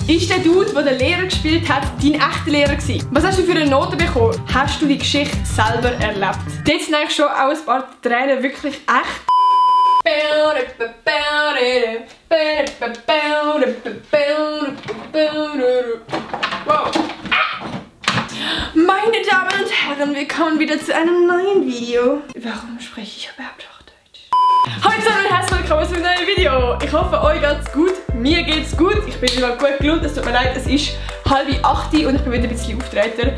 Ist der Dude, der den Lehrer gespielt hat, dein echter Lehrer gewesen? Was hast du für eine Note bekommen? Hast du die Geschichte selber erlebt? Dort sind eigentlich schon auch ein paar Tränen wirklich echt. Wow. Meine Damen und Herren, willkommen wieder zu einem neuen Video. Warum spreche ich überhaupt Hochdeutsch? Hallo zusammen und herzlich willkommen zu einem neuen Video. Ich hoffe, euch geht's gut. Mir geht's gut. Ich bin wieder gut gelohnt. Es tut mir leid, es ist 7:30 und ich bin wieder ein bisschen auftreten.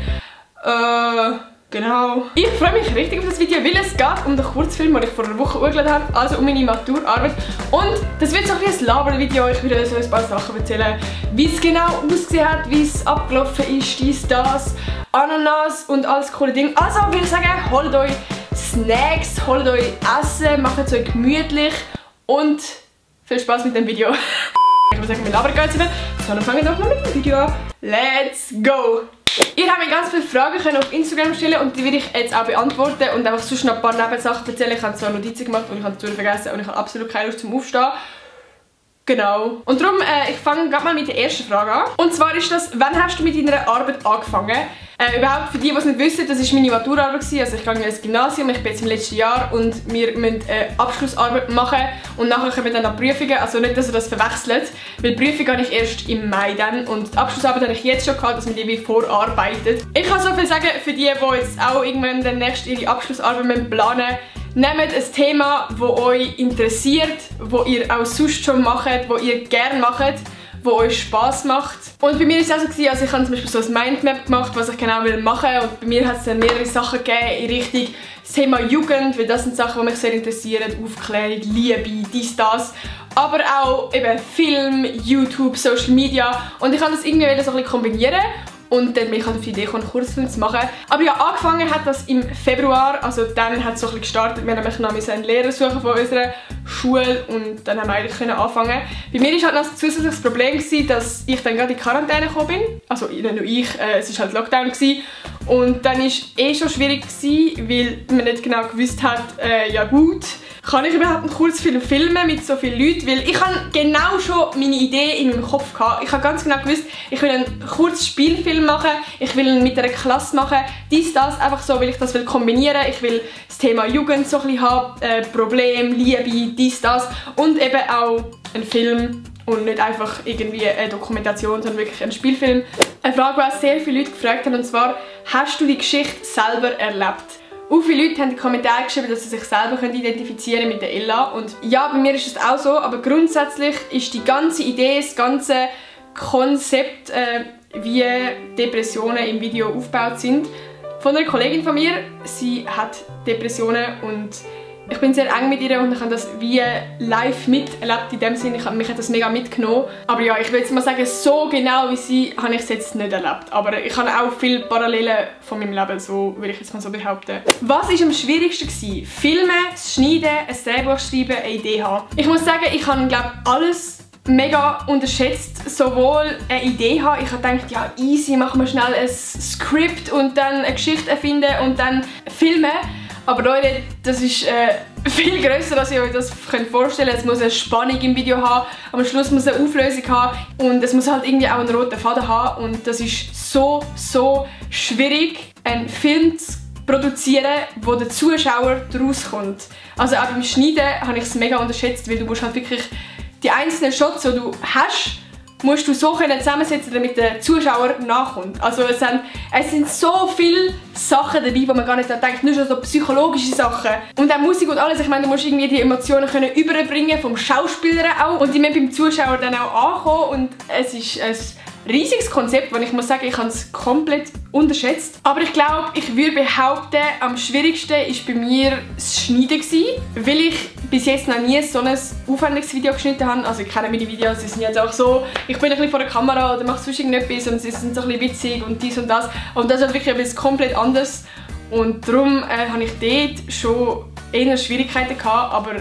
Genau. Ich freue mich richtig auf das Video, weil es geht um den Kurzfilm, den ich vor einer Woche hochgeladen habe, also um meine Maturarbeit. Und das wird so ein bisschen ein Laber-Video. Ich will euch so ein paar Sachen erzählen, wie es genau ausgesehen hat, wie es abgelaufen ist, dies, das, Ananas und alles coole Ding. Also ich würde sagen, holt euch Snacks, holt euch Essen, macht es euch gemütlich und viel Spaß mit dem Video. Ich würde sagen, wir labern gar nicht so viel, sondern fangen wir doch mal mit dem Video an. Let's go! Ihr habt mir ganz viele Fragen auf Instagram stellen und die will ich jetzt auch beantworten und einfach sonst noch ein paar Nebensachen erzählen. Ich habe zwar Notizen gemacht und ich habe es vergessen und ich habe absolut keine Lust zum Aufstehen. Genau. Und darum, ich fange gerade mal mit der ersten Frage an. Und zwar ist das, wann hast du mit deiner Arbeit angefangen? Überhaupt für die, die es nicht wissen, das war meine Maturarbeit. Also ich gehe ins Gymnasium, ich bin jetzt im letzten Jahr und wir müssen eine Abschlussarbeit machen und nachher kommen dann noch Prüfungen. Also nicht, dass ihr das verwechselt, weil die Prüfung habe ich erst im Mai dann und die Abschlussarbeit habe ich jetzt schon gehabt, dass man die wie vorarbeitet. Ich kann so viel sagen, für die jetzt auch irgendwann demnächst ihre Abschlussarbeit planen müssen, nehmt ein Thema, das euch interessiert, das ihr auch sonst schon macht, das ihr gerne macht, das euch Spass macht. Und bei mir war es auch so, also ich habe zum Beispiel so ein Mindmap gemacht, was ich genau machen will. Und bei mir hat es dann mehrere Sachen gegeben in Richtung das Thema Jugend, weil das sind Sachen, die mich sehr interessieren. Aufklärung, Liebe, dies, das. Aber auch eben Film, YouTube, Social Media. Und ich kann das irgendwie so ein bisschen kombinieren. Und dann bin ich halt auf die Idee gekommen, einen Kurzfilm zu machen. Aber ja, angefangen hat das im Februar, also dann hat es so ein bisschen gestartet. Wir haben nämlich einen Lehrer suchen von unserer Schule und dann haben wir eigentlich anfangen. Bei mir war halt noch ein zusätzliches Problem, dass ich dann gerade in Quarantäne gekommen bin. Also nicht nur ich, es war halt Lockdown. Und dann war es schon schwierig, weil man nicht genau gewusst hat, ja gut, kann ich überhaupt einen Kurzfilm filmen mit so vielen Leuten? Weil ich hatte genau schon meine Idee in meinem Kopf gehabt. Ich habe ganz genau gewusst, ich will einen kurzen Spielfilm machen, ich will ihn mit einer Klasse machen, dies, das, einfach so, weil ich das kombinieren will. Ich will das Thema Jugend so ein bisschen haben, Problem, Liebe, dies, das und eben auch einen Film und nicht einfach irgendwie eine Dokumentation, sondern wirklich einen Spielfilm. Eine Frage, die auch sehr viele Leute gefragt haben, und zwar, hast du die Geschichte selber erlebt? Auch viele Leute haben in die Kommentare geschrieben, dass sie sich selber identifizieren können mit der Ella. Und ja, bei mir ist es auch so, aber grundsätzlich ist die ganze Idee, das ganze Konzept, wie Depressionen im Video aufgebaut sind, von einer Kollegin von mir. Sie hat Depressionen und ich bin sehr eng mit ihr und ich habe das wie live miterlebt in dem Sinne. Mich hat das mega mitgenommen. Aber ja, ich will jetzt mal sagen, so genau wie sie habe ich es jetzt nicht erlebt. Aber ich habe auch viele Parallelen von meinem Leben, so will ich jetzt mal so behaupten. Was war am schwierigsten gewesen? Filmen, schneiden, ein Drehbuch schreiben, eine Idee haben. Ich muss sagen, ich habe, glaube ich, alles mega unterschätzt, sowohl eine Idee haben. Ich habe gedacht, ja easy, machen wir schnell ein Skript und dann eine Geschichte erfinden und dann filmen. Aber Leute, das ist viel grösser, als ihr euch das vorstellen könnt. Es muss eine Spannung im Video haben, am Schluss muss es eine Auflösung haben und es muss halt irgendwie auch einen roten Faden haben. Und das ist so schwierig, einen Film zu produzieren, wo der Zuschauer daraus kommt. Also auch beim Schneiden habe ich es mega unterschätzt, weil du musst halt wirklich die einzelnen Shots, die du hast, musst du so zusammensetzen, damit der Zuschauer nachkommt. Also es sind so viele Sachen dabei, wo man gar nicht denkt, nur schon so psychologische Sachen. Und auch Musik und alles, ich meine, du musst irgendwie die Emotionen überbringen, vom Schauspieler auch. Und die müssen beim Zuschauer dann auch ankommen. Und es ist ein riesiges Konzept, und ich muss sagen, ich habe es komplett unterschätzt. Aber ich glaube, ich würde behaupten, am schwierigsten war bei mir das Schneiden, weil ich bis jetzt noch nie so ein aufwendiges Video geschnitten habe. Also ich kenne meine Videos, sie sind jetzt auch so, ich bin ein bisschen vor der Kamera oder mache sonst irgendetwas und sie sind so ein bisschen witzig und dies und das. Und das ist wirklich etwas komplett anderes. Und darum habe ich dort schon eher Schwierigkeiten gehabt, aber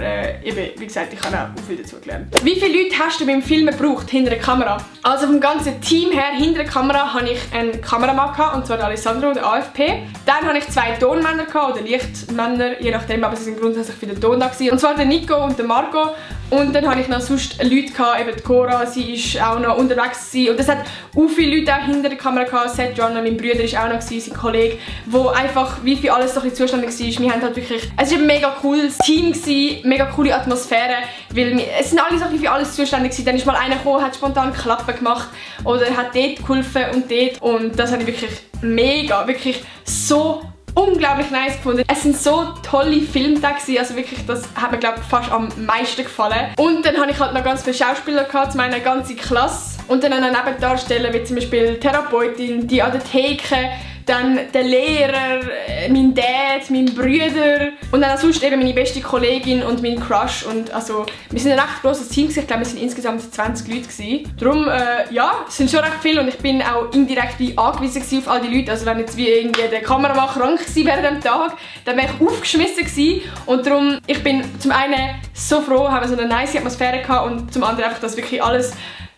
eben, wie gesagt, ich habe auch viel dazu gelernt. Wie viele Leute hast du beim Filmen gebraucht hinter der Kamera? Also vom ganzen Team her, hinter der Kamera, hatte ich einen Kameramann gehabt, und zwar Alessandro, der AFP. Dann hatte ich 2 Tonmänner gehabt, oder Lichtmänner, je nachdem, aber sie sind grundsätzlich für den Ton da gewesen. Und zwar der Nico und der Marco. Und dann hatte ich noch sonst Leute gehabt, eben die Cora, sie ist auch noch unterwegs gewesen. Und es hat auch viele Leute auch hinter der Kamera gehabt. Seth John, mein Bruder, ist auch noch gewesen, sein Kollege, wo einfach wie für alles so ein bisschen zuständig war. Wir haben halt wirklich, es war ein mega cooles Team gewesen, mega coole Atmosphäre, weil es sind alle so ein bisschen für alles zuständig gewesen. Dann ist mal einer gekommen, hat spontan Klappen gemacht oder hat dort geholfen und dort. Und das habe ich wirklich mega, wirklich so unglaublich nice gefunden. Es sind so tolle Filmtage, also wirklich, das hat mir, glaube ich, fast am meisten gefallen. Und dann hatte ich halt noch ganz viele Schauspieler gehabt, meine ganze Klasse. Und dann noch Nebendarsteller, wie zum Beispiel die Therapeutin, die an der Theke, dann der Lehrer, mein Dad, mein Bruder und dann auch sonst eben meine beste Kollegin und mein Crush. Und also, wir sind ein recht grosses Team gewesen. Ich glaube, wir sind insgesamt 20 Leute gewesen. Darum, ja, es sind schon recht viele und ich bin auch indirekt wie angewiesen auf all die Leute. Also wenn jetzt wie irgendwie der Kameramann krank war während dem Tag, dann wäre ich aufgeschmissen gewesen. Und darum, ich bin zum einen so froh, haben wir so eine nice Atmosphäre gehabt und zum anderen einfach, dass wirklich alles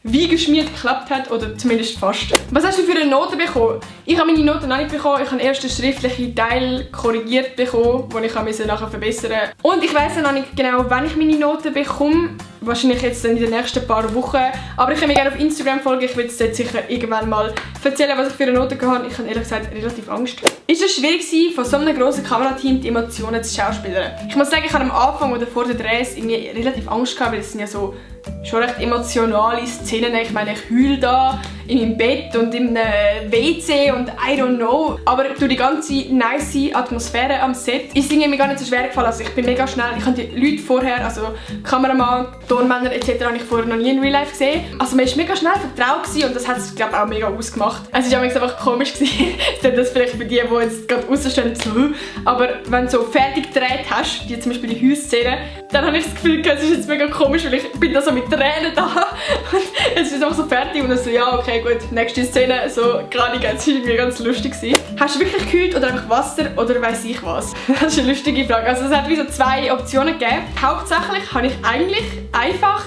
wie geschmiert geklappt hat, oder zumindest fast. Was hast du für eine Note bekommen? Ich habe meine Note noch nicht bekommen, ich habe erst den schriftlichen Teil korrigiert bekommen, den ich nachher verbessern musste. Und ich weiss noch nicht genau, wann ich meine Note bekomme. Wahrscheinlich jetzt in den nächsten paar Wochen. Aber ich kann mir gerne auf Instagram folgen, ich will es dort sicher irgendwann mal erzählen, was ich für eine Note hatte. Ich habe ehrlich gesagt relativ Angst. Ist es schwierig gewesen, von so einem grossen Kamerateam die Emotionen zu schauspielern? Ich muss sagen, ich hatte am Anfang oder vor den Drehs irgendwie relativ Angst gehabt, weil es sind ja so schon recht emotionale Szenen. Ich meine, ich heule da in meinem Bett und in einem WC und I don't know. Aber durch die ganze nice Atmosphäre am Set ist es mir gar nicht so schwer gefallen. Also ich bin mega schnell. Ich habe die Leute vorher, also Kameramann, Tonmänner etc. habe ich vorher noch nie in Real Life gesehen. Also man war mega schnell vertraut und das hat es, glaube ich, auch mega ausgemacht. Es war einfach komisch gewesen. Das vielleicht für die jetzt gerade rausstehen, so. Aber wenn du so fertig gedreht hast, wie zum Beispiel die Hausszene, dann habe ich das Gefühl, es ist jetzt mega komisch, weil ich bin da so mit Tränen da und es ist einfach so fertig und dann so, ja okay gut, nächste Szene, so gerade jetzt, das war irgendwie ganz lustig gewesen. Hast du wirklich gekühlt oder einfach Wasser oder weiss ich was? Das ist eine lustige Frage. Also es hat wie so 2 Optionen gegeben. Hauptsächlich habe ich eigentlich einfach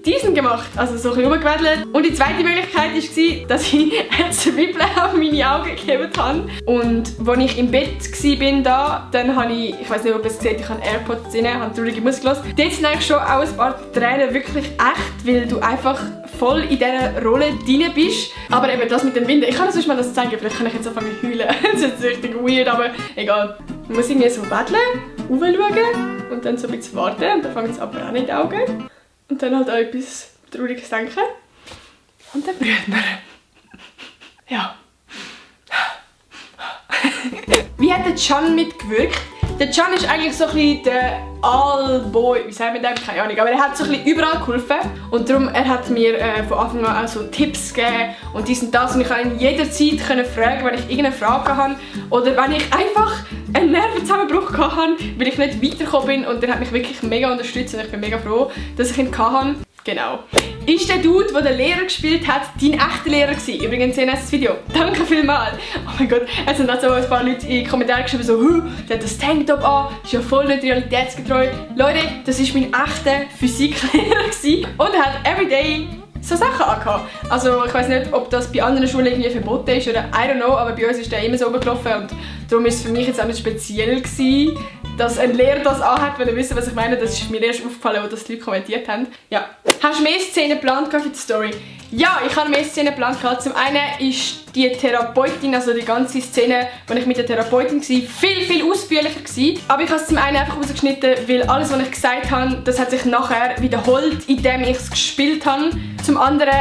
diesen gemacht, also so ein bisschen rumgewedelt. Und die zweite Möglichkeit war, dass ich ein Zwiebeln auf meine Augen gegeben habe. Und als ich im Bett war, dann habe ich weiß nicht, ob ihr es seht, ich habe AirPods drin, habe traurige Musik gehört. Dort sind eigentlich schon auch ein paar Tränen wirklich echt, weil du einfach voll in dieser Rolle drin bist. Aber eben das mit dem Winden, ich kann euch sonst mal das zeigen, vielleicht kann ich jetzt anfangen zu heulen. Das ist jetzt richtig weird, aber egal. Man muss irgendwie so wedeln, raufschauen und dann so ein bisschen warten und dann fängt es aber auch in die Augen. Und dann halt auch etwas Trauriges denken. Und dann brüllt man. Ja. Wie hat der Can mitgewirkt? Der Can ist eigentlich so ein bisschen der All-Boy, wie sagt man dem? Keine Ahnung, aber er hat so ein bisschen überall geholfen. Und darum, er hat mir von Anfang an auch so Tipps gegeben und dies und das. Und ich konnte ihn jederzeit fragen, wenn ich irgendeine Frage hatte. Oder wenn ich einfach einen Nervenzusammenbruch hatte, weil ich nicht weitergekommen bin. Und er hat mich wirklich mega unterstützt und ich bin mega froh, dass ich ihn hatte. Genau. Ist der Dude, der den Lehrer gespielt hat, dein echter Lehrer gewesen? Übrigens, ihr nächstes Video. Danke vielmals. Oh mein Gott, es sind auch so ein paar Leute in die Kommentare geschrieben, so, der hat das Tanktop an, ist ja voll nicht realitätsgetreu. Leute, das war mein echter Physiklehrer gewesen. Und er hat everyday so Sachen angehabt. Also ich weiß nicht, ob das bei anderen Schulen irgendwie verboten ist oder I don't know, aber bei uns ist der immer so rumgelaufen und darum ist es für mich jetzt auch nicht speziell gewesen, dass ein Lehrer das anhat, wenn ihr wisst, was ich meine. Das ist mir erst aufgefallen, als das die Leute kommentiert haben. Ja. Hast du mehr Szenen geplant für die Story? Ja, ich habe mehr Szenen geplant. Zum einen ist die Therapeutin, also die ganze Szene, wo ich mit der Therapeutin war, viel ausführlicher gewesen. Aber ich habe es zum einen einfach rausgeschnitten, weil alles, was ich gesagt habe, das hat sich nachher wiederholt, indem ich es gespielt habe. Zum anderen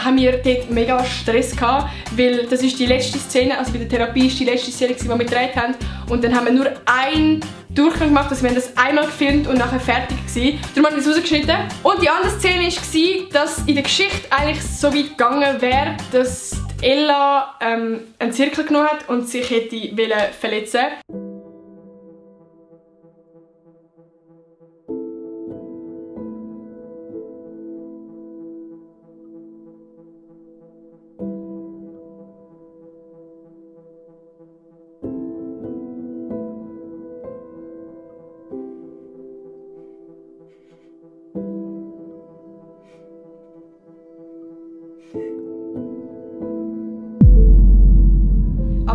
haben wir dort mega Stress gehabt, weil das ist die letzte Szene, also bei der Therapie ist die letzte Szene, die wir gedreht haben. Und dann haben wir nur einen Durchgang gemacht, also wir haben das einmal gefilmt und nachher fertig gewesen. Darum habe ich es rausgeschnitten. Und die andere Szene war, dass in der Geschichte eigentlich so weit gegangen wäre, dass Ella einen Zirkel genommen hat und sich hätte verletzen wollen.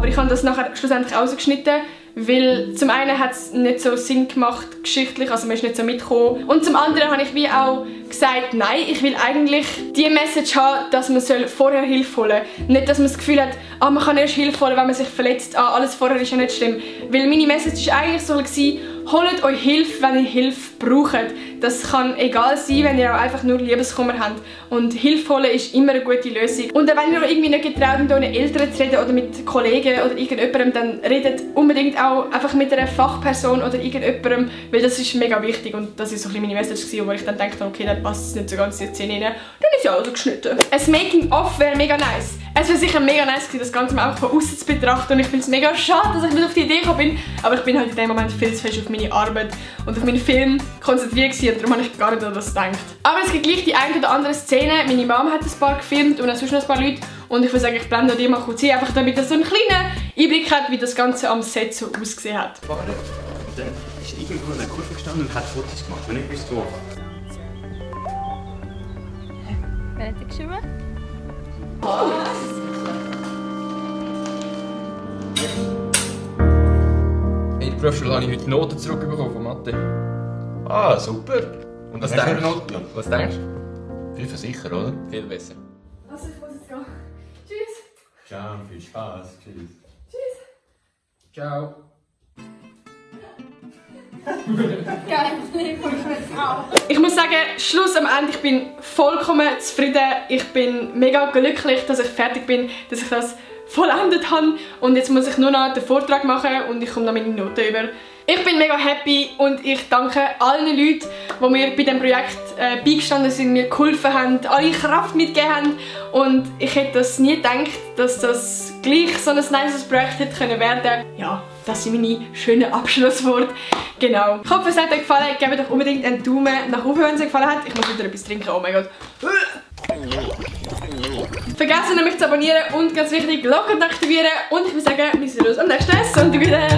Aber ich habe das nachher schlussendlich rausgeschnitten, weil zum einen hat es nicht so Sinn gemacht, geschichtlich, also man ist nicht so mitgekommen. Und zum anderen habe ich wie auch gesagt, nein, ich will eigentlich die Message haben, dass man vorher Hilfe holen soll. Nicht, dass man das Gefühl hat, man kann erst Hilfe holen, wenn man sich verletzt, alles vorher ist ja nicht schlimm. Weil meine Message war eigentlich so, holt euch Hilfe, wenn ihr Hilfe braucht. Das kann egal sein, wenn ihr auch einfach nur Liebeskummer habt. Und Hilfe holen ist immer eine gute Lösung. Und wenn ihr euch irgendwie nicht getraut, mit euren Eltern zu reden oder mit Kollegen oder irgendjemandem, dann redet unbedingt auch einfach mit einer Fachperson oder irgendjemandem, weil das ist mega wichtig. Und das war so ein bisschen meine Message, wo ich dann dachte, okay, dann passt es nicht so ganz in die Szene rein. Dann ist ja also geschnitten. Ein Making-of wäre mega nice. Es wäre sicher mega nice gewesen, das Ganze mal auch von außen zu betrachten. Und ich finde es mega schade, dass ich nicht auf die Idee gekommen bin. Aber ich bin halt in dem Moment viel zu fest auf meine Arbeit und auf meinen Film konzentriert gewesen. Und darum habe ich gar nicht an das gedacht. Aber es gibt gleich die eine oder andere Szene. Meine Mom hat ein paar gefilmt und auch sonst noch ein paar Leute. Und ich würde sagen, ich blende die mal kurz ein, einfach damit ihr so einen kleinen Einblick habt, wie das Ganze am Set so ausgesehen hat. Und dann ist irgendwo in der Kurve gestanden und hat Fotos gemacht, wenn ich wüsste wo. Wer hat das geschrieben? In der Berufsschule habe ich heute Noten zurückbekommen von Mathe. Ah, super. Und Was hast du denkst noch? Ja. du? Was denkst du? Viel versicher, oder? Viel besser. Also ich muss jetzt gehen. Tschüss. Ciao, viel Spaß. Tschüss. Tschüss. Ciao. Ich muss sagen, Schluss am Ende. Ich bin vollkommen zufrieden. Ich bin mega glücklich, dass ich fertig bin, dass ich das vollendet habe. Und jetzt muss ich nur noch den Vortrag machen und ich komme noch meine Noten über. Ich bin mega happy und ich danke allen Leuten, die mir bei diesem Projekt beigestanden sind, mir geholfen haben, alle Kraft mitgegeben haben. Und ich hätte das nie gedacht, dass das gleich so ein nice Projekt hätte werden können. Ja, das sind meine schönen Abschlussworte. Genau. Ich hoffe, es hat euch gefallen. Gebt doch unbedingt einen Daumen nach oben, wenn es euch gefallen hat. Ich muss wieder etwas trinken. Oh mein Gott. Vergessen nicht, mich zu abonnieren und ganz wichtig, Glocke aktivieren. Und ich würde sagen, wir sehen uns am nächsten Sonntag wieder.